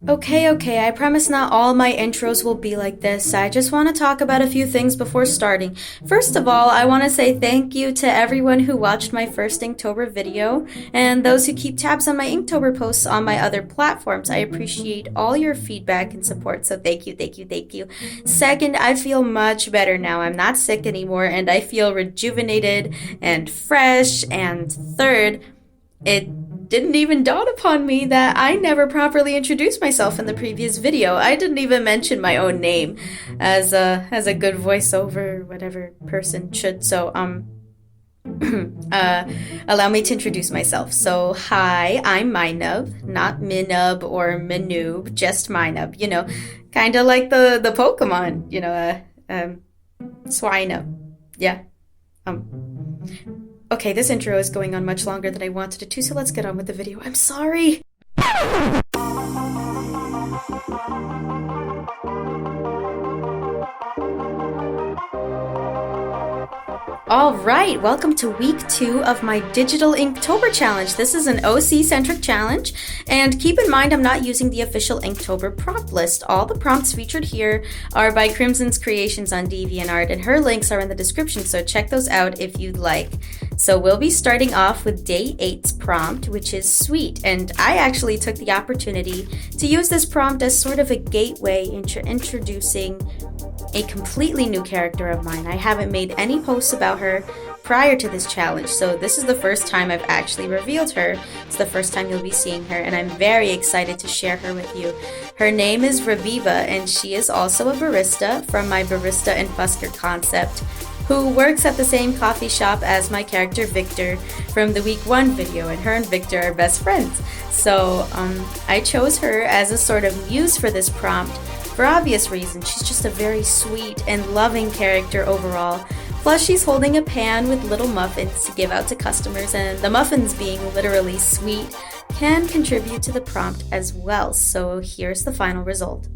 Okay, I promise not all my intros will be like this. I just want to talk about a few things before starting. First of all, I want to say thank you to everyone who watched my first Inktober video, and those who keep tabs on my Inktober posts on my other platforms. I appreciate all your feedback and support, so thank you. Second, I feel much better now. I'm not sick anymore, and I feel rejuvenated and fresh. And third, it didn't even dawn upon me that I never properly introduced myself in the previous video. I didn't even mention my own name as a good voiceover whatever person should. So allow me to introduce myself. So hi, I'm Minub, not Minub or Minoob, just Minub. You know, kind of like the Pokemon. You know, Swinub. Yeah. Okay, this intro is going on much longer than I wanted it to, so let's get on with the video. I'm sorry! Alright, welcome to week 2 of my Digital Inktober challenge. This is an OC-centric challenge, and keep in mind I'm not using the official Inktober prompt list. All the prompts featured here are by CrimsonsCreations on DeviantArt, and her links are in the description, so check those out if you'd like. So we'll be starting off with day 8's prompt, which is sweet, and I actually took the opportunity to use this prompt as sort of a gateway into introducing a completely new character of mine. I haven't made any posts about her prior to this challenge, so this is the first time I've actually revealed her. It's the first time you'll be seeing her, and I'm very excited to share her with you. Her name is Raviva, and she is also a barista from my Barista and Busker concept, who works at the same coffee shop as my character Victor from the week 1 video, and her and Victor are best friends. So I chose her as a sort of muse for this prompt for obvious reasons. She's just a very sweet and loving character overall. Plus, she's holding a pan with little muffins to give out to customers, and the muffins being literally sweet can contribute to the prompt as well. So here's the final result.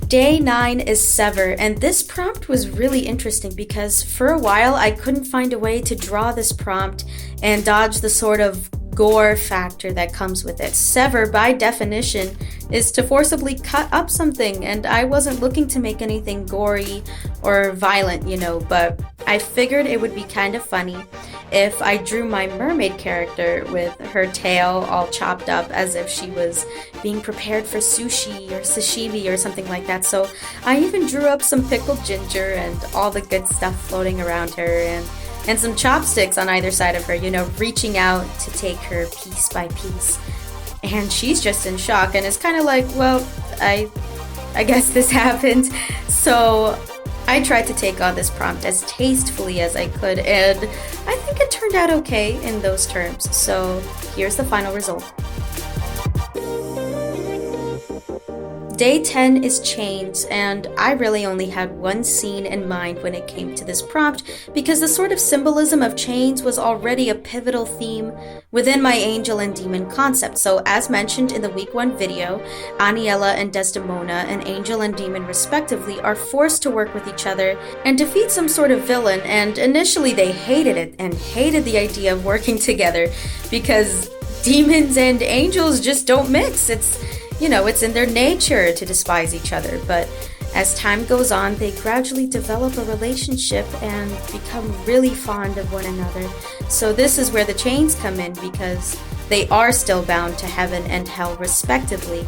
Day 9 is sever, and this prompt was really interesting because for a while I couldn't find a way to draw this prompt and dodge the sort of gore factor that comes with it. Sever, by definition, is to forcibly cut up something, and I wasn't looking to make anything gory or violent, you know, but I figured it would be kind of funny if I drew my mermaid character with her tail all chopped up as if she was being prepared for sushi or sashimi or something like that. So I even drew up some pickled ginger and all the good stuff floating around her, and some chopsticks on either side of her, you know, reaching out to take her piece by piece. And she's just in shock and is kind of like, well, I guess this happened. So I tried to take on this prompt as tastefully as I could, and I think it turned out okay in those terms. So here's the final result. Day 10 is chains, and I really only had one scene in mind when it came to this prompt because the sort of symbolism of chains was already a pivotal theme within my angel and demon concept. So as mentioned in the week 1 video, Aniela and Desdemona, an angel and demon respectively, are forced to work with each other and defeat some sort of villain, and initially they hated it and hated the idea of working together because demons and angels just don't mix. It's in their nature to despise each other, but as time goes on, they gradually develop a relationship and become really fond of one another. So this is where the chains come in because they are still bound to heaven and hell respectively.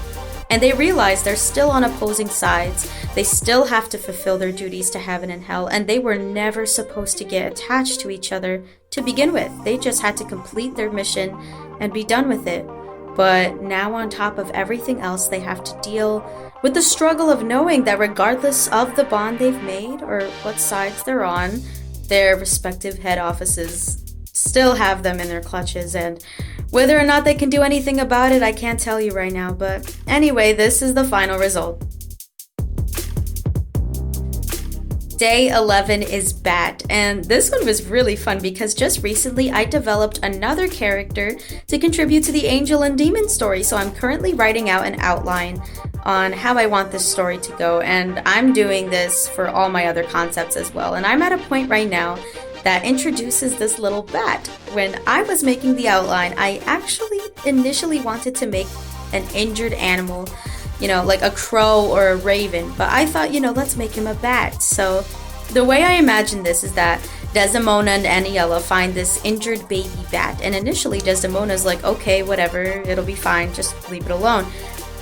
And they realize they're still on opposing sides. They still have to fulfill their duties to heaven and hell, and they were never supposed to get attached to each other to begin with. They just had to complete their mission and be done with it. But now on top of everything else, they have to deal with the struggle of knowing that regardless of the bond they've made or what sides they're on, their respective head offices still have them in their clutches, and whether or not they can do anything about it, I can't tell you right now. But anyway, this is the final result. Day 11 is Bat, and this one was really fun because just recently I developed another character to contribute to the Angel and Demon story, so I'm currently writing out an outline on how I want this story to go, and I'm doing this for all my other concepts as well. And I'm at a point right now that introduces this little bat. When I was making the outline, I actually initially wanted to make an injured animal, like a crow or a raven, but I thought, let's make him a bat. So the way I imagine this is that Desdemona and Aniela find this injured baby bat, and initially Desdemona's like, okay, whatever, it'll be fine, just leave it alone.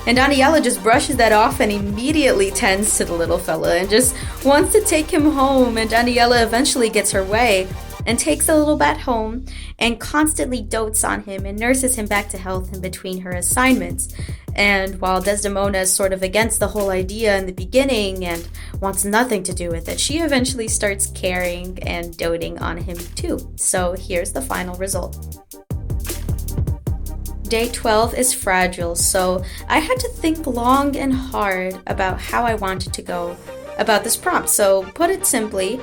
And Aniela just brushes that off and immediately tends to the little fella and just wants to take him home. And Aniela eventually gets her way and takes the little bat home and constantly dotes on him and nurses him back to health in between her assignments. And while Desdemona is sort of against the whole idea in the beginning and wants nothing to do with it, she eventually starts caring and doting on him too. So here's the final result. Day 12 is fragile, so I had to think long and hard about how I wanted to go about this prompt. So put it simply,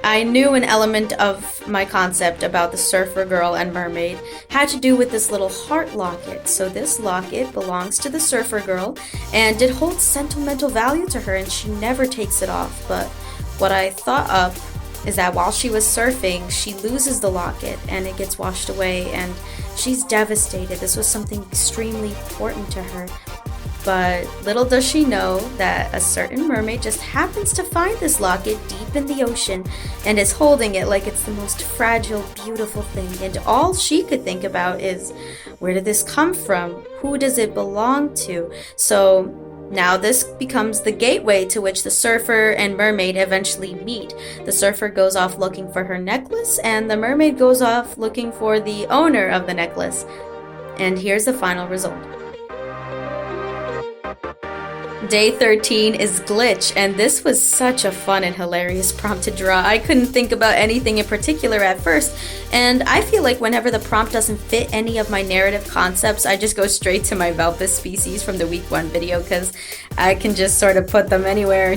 I knew an element of my concept about the surfer girl and mermaid had to do with this little heart locket. So this locket belongs to the surfer girl, and it holds sentimental value to her, and she never takes it off. But what I thought up is that while she was surfing, she loses the locket and it gets washed away, and she's devastated. This was something extremely important to her. But little does she know that a certain mermaid just happens to find this locket deep in the ocean and is holding it like it's the most fragile, beautiful thing. And all she could think about is, where did this come from? Who does it belong to? So now this becomes the gateway to which the surfer and mermaid eventually meet. The surfer goes off looking for her necklace, and the mermaid goes off looking for the owner of the necklace. And here's the final result. Day 13 is Glitch, and this was such a fun and hilarious prompt to draw. I couldn't think about anything in particular at first, and I feel like whenever the prompt doesn't fit any of my narrative concepts, I just go straight to my Valpus species from the week 1 video, because I can just sort of put them anywhere,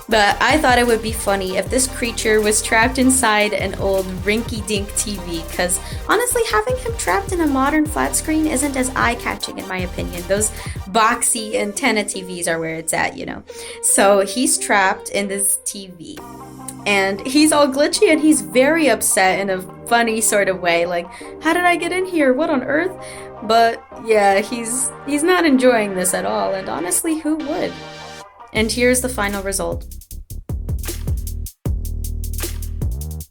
But I thought it would be funny if this creature was trapped inside an old rinky-dink TV, because honestly, having him trapped in a modern flat screen isn't as eye-catching in my opinion. Those boxy antenna TVs are where it's at, So he's trapped in this TV, and he's all glitchy, and he's very upset in a funny sort of way, like, how did I get in here? What on earth? But yeah, he's not enjoying this at all, and honestly, who would? And here's the final result.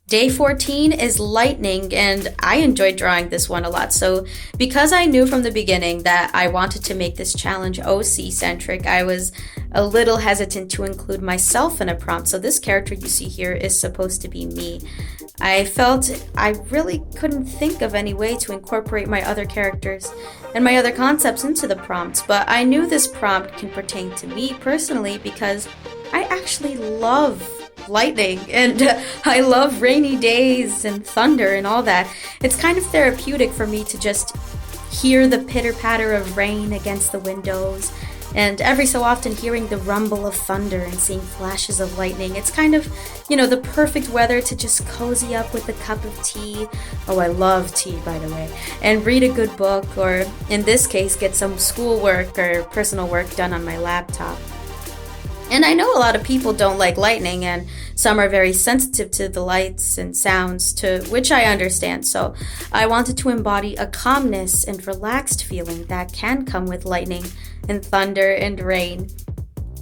Day 14 is Lightning, and I enjoyed drawing this one a lot. So because I knew from the beginning that I wanted to make this challenge OC-centric, I was a little hesitant to include myself in a prompt. So this character you see here is supposed to be me. I felt I really couldn't think of any way to incorporate my other characters and my other concepts into the prompts, but I knew this prompt can pertain to me personally because I actually love lightning, and I love rainy days and thunder and all that. It's kind of therapeutic for me to just hear the pitter-patter of rain against the windows, and every so often hearing the rumble of thunder and seeing flashes of lightning. It's kind of, the perfect weather to just cozy up with a cup of tea. Oh, I love tea, by the way. And read a good book, or in this case, get some schoolwork or personal work done on my laptop. And I know a lot of people don't like lightning, and some are very sensitive to the lights and sounds, to which I understand. So I wanted to embody a calmness and relaxed feeling that can come with lightning and thunder and rain.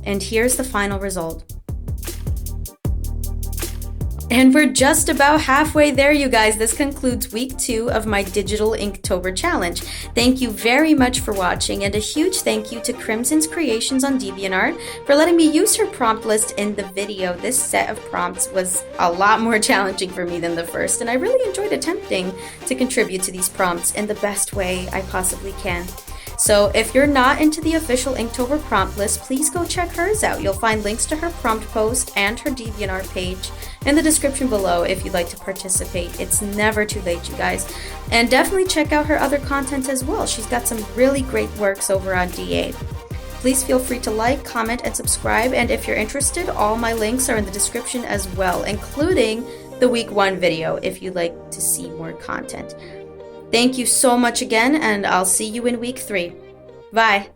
And here's the final result. And we're just about halfway there, you guys. This concludes week 2 of my Digital Inktober challenge. Thank you very much for watching, and a huge thank you to CrimsonsCreations on DeviantArt for letting me use her prompt list in the video. This set of prompts was a lot more challenging for me than the first, and I really enjoyed attempting to contribute to these prompts in the best way I possibly can. So if you're not into the official Inktober prompt list, please go check hers out. You'll find links to her prompt post and her DeviantArt page in the description below if you'd like to participate. It's never too late, you guys. And definitely check out her other content as well. She's got some really great works over on DA. Please feel free to like, comment, and subscribe. And if you're interested, all my links are in the description as well, including the week 1 video if you'd like to see more content. Thank you so much again, and I'll see you in week 3. Bye!